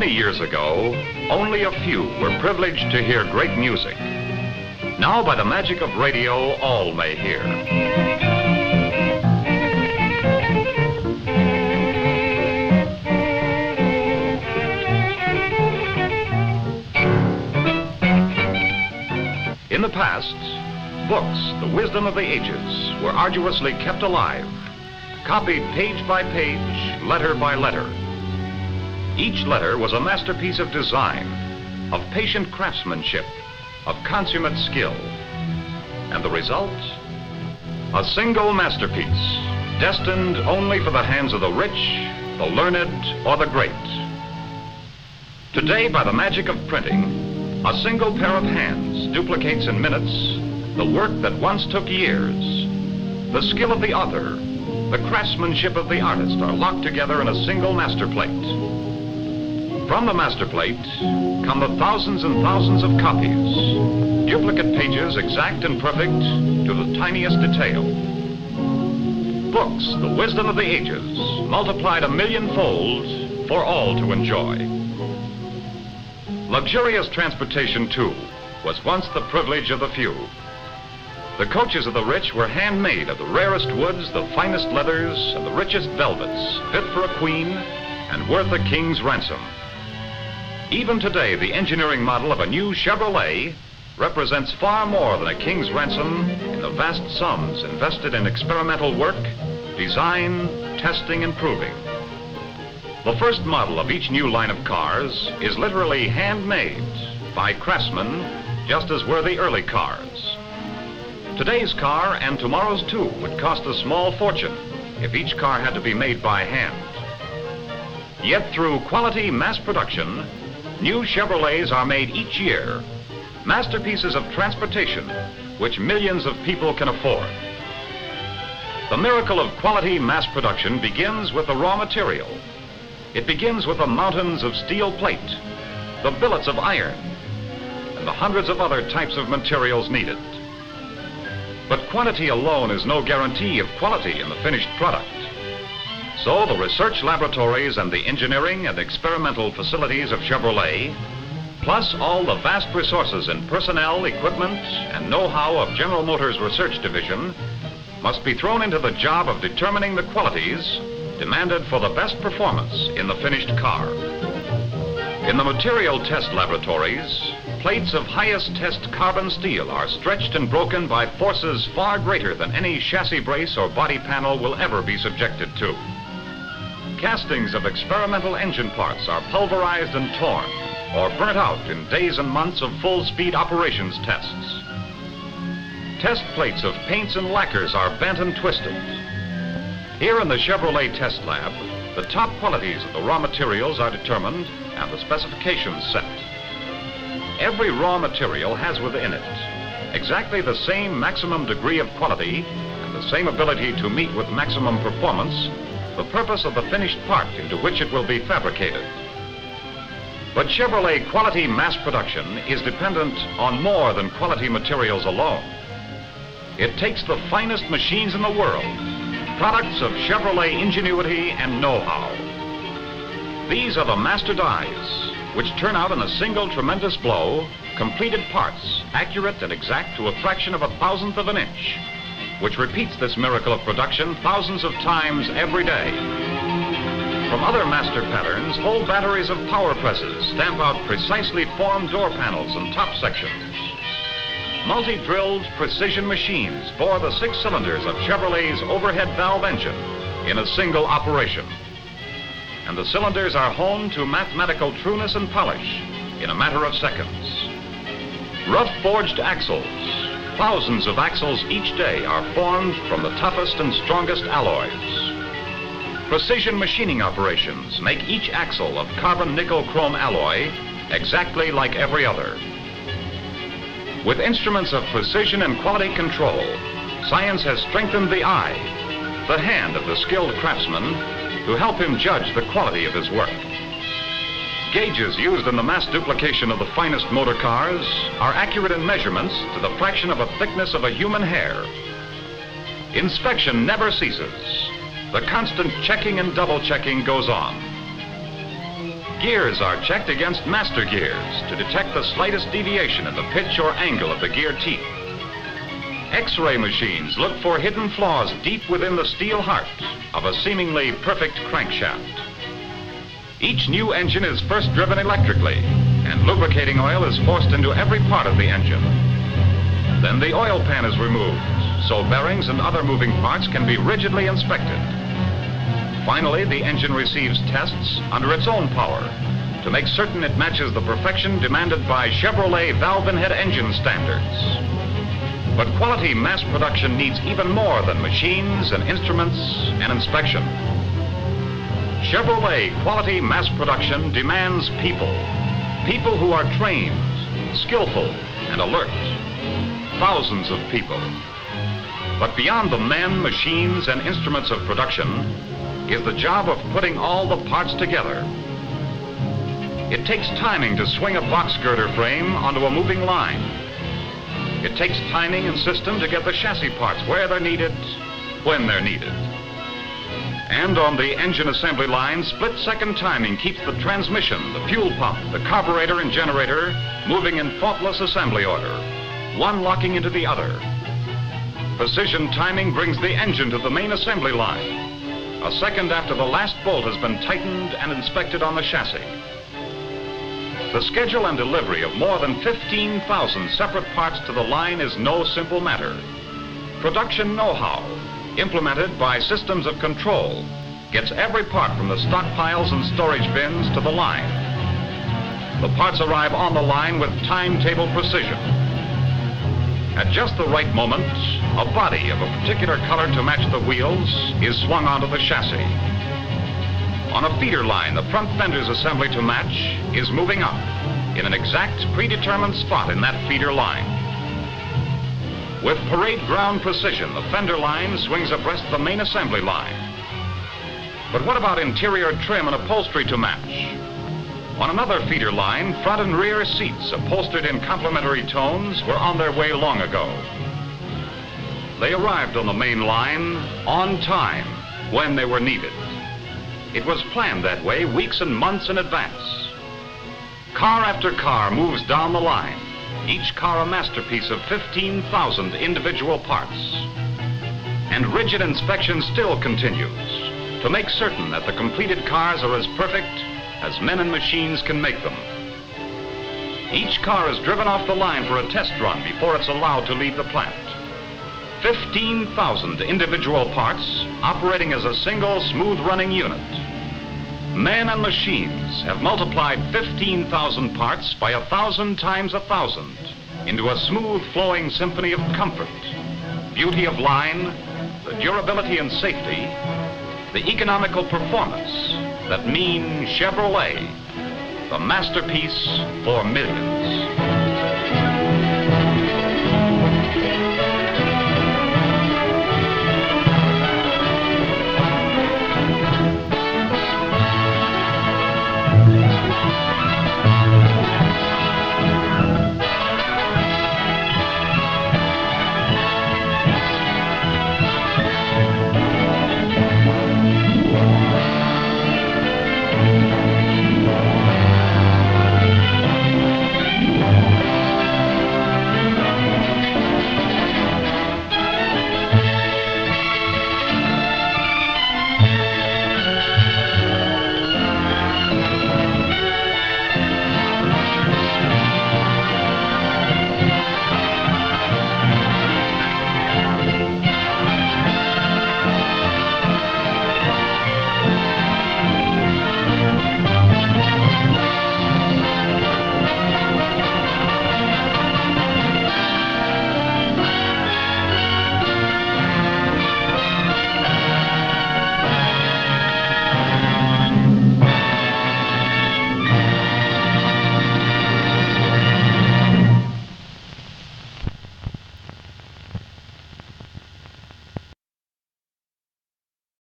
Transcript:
Many years ago, only a few were privileged to hear great music. Now, by the magic of radio, all may hear. In the past, books, the wisdom of the ages, were arduously kept alive, copied page by page, letter by letter. Each letter was a masterpiece of design, of patient craftsmanship, of consummate skill. And the result? A single masterpiece, destined only for the hands of the rich, the learned, or the great. Today, by the magic of printing, a single pair of hands duplicates in minutes the work that once took years. The skill of the author, the craftsmanship of the artist are locked together in a single master plate. From the master plate come the thousands and thousands of copies, duplicate pages exact and perfect to the tiniest detail. Books, the wisdom of the ages, multiplied a millionfold for all to enjoy. Luxurious transportation, too, was once the privilege of the few. The coaches of the rich were handmade of the rarest woods, the finest leathers, and the richest velvets, fit for a queen and worth a king's ransom. Even today, the engineering model of a new Chevrolet represents far more than a king's ransom in the vast sums invested in experimental work, design, testing, and proving. The first model of each new line of cars is literally handmade by craftsmen, just as were the early cars. Today's car and tomorrow's too would cost a small fortune if each car had to be made by hand. Yet through quality mass production, new Chevrolets are made each year, masterpieces of transportation which millions of people can afford. The miracle of quality mass production begins with the raw material. It begins with the mountains of steel plate, the billets of iron, and the hundreds of other types of materials needed. But quantity alone is no guarantee of quality in the finished product. So the research laboratories and the engineering and experimental facilities of Chevrolet, plus all the vast resources in personnel, equipment, and know-how of General Motors' Research Division, must be thrown into the job of determining the qualities demanded for the best performance in the finished car. In the material test laboratories, plates of highest test carbon steel are stretched and broken by forces far greater than any chassis brace or body panel will ever be subjected to. Castings of experimental engine parts are pulverized and torn or burnt out in days and months of full-speed operations tests. Test plates of paints and lacquers are bent and twisted. Here in the Chevrolet test lab, the top qualities of the raw materials are determined and the specifications set. Every raw material has within it exactly the same maximum degree of quality and the same ability to meet with maximum performance the purpose of the finished part into which it will be fabricated. But Chevrolet quality mass production is dependent on more than quality materials alone. It takes the finest machines in the world, products of Chevrolet ingenuity and know-how. These are the master dies, which turn out in a single tremendous blow, completed parts, accurate and exact to a fraction of a thousandth of an inch, which repeats this miracle of production thousands of times every day. From other master patterns, whole batteries of power presses stamp out precisely formed door panels and top sections. Multi-drilled precision machines bore the 6 cylinders of Chevrolet's overhead valve engine in a single operation. And the cylinders are honed to mathematical trueness and polish in a matter of seconds. Rough forged axles, thousands of axles each day are formed from the toughest and strongest alloys. Precision machining operations make each axle of carbon nickel chrome alloy exactly like every other. With instruments of precision and quality control, science has strengthened the eye, the hand of the skilled craftsman to help him judge the quality of his work. Gauges used in the mass duplication of the finest motor cars are accurate in measurements to the fraction of a thickness of a human hair. Inspection never ceases. The constant checking and double checking goes on. Gears are checked against master gears to detect the slightest deviation in the pitch or angle of the gear teeth. X-ray machines look for hidden flaws deep within the steel heart of a seemingly perfect crankshaft. Each new engine is first driven electrically, and lubricating oil is forced into every part of the engine. Then the oil pan is removed, so bearings and other moving parts can be rigidly inspected. Finally, the engine receives tests under its own power to make certain it matches the perfection demanded by Chevrolet valve-in-head engine standards. But quality mass production needs even more than machines and instruments and inspection. Chevrolet quality mass production demands people. People who are trained, skillful, and alert. Thousands of people. But beyond the men, machines, and instruments of production is the job of putting all the parts together. It takes timing to swing a box girder frame onto a moving line. It takes timing and system to get the chassis parts where they're needed, when they're needed. And on the engine assembly line, split-second timing keeps the transmission, the fuel pump, the carburetor, and generator moving in faultless assembly order, one locking into the other. Precision timing brings the engine to the main assembly line, a second after the last bolt has been tightened and inspected on the chassis. The schedule and delivery of more than 15,000 separate parts to the line is no simple matter. Production know-how, implemented by systems of control, gets every part from the stockpiles and storage bins to the line. The parts arrive on the line with timetable precision. At just the right moment, a body of a particular color to match the wheels is swung onto the chassis. On a feeder line, the front fender's assembly to match is moving up in an exact predetermined spot in that feeder line. With parade ground precision, the fender line swings abreast the main assembly line. But what about interior trim and upholstery to match? On another feeder line, front and rear seats upholstered in complementary tones were on their way long ago. They arrived on the main line on time when they were needed. It was planned that way weeks and months in advance. Car after car moves down the line, each car a masterpiece of 15,000 individual parts. And rigid inspection still continues to make certain that the completed cars are as perfect as men and machines can make them. Each car is driven off the line for a test run before it's allowed to leave the plant. 15,000 individual parts operating as a single smooth-running unit. Men and machines have multiplied 15,000 parts by 1,000 times 1,000 into a smooth-flowing symphony of comfort, beauty of line, the durability and safety, the economical performance that mean Chevrolet, the masterpiece for millions.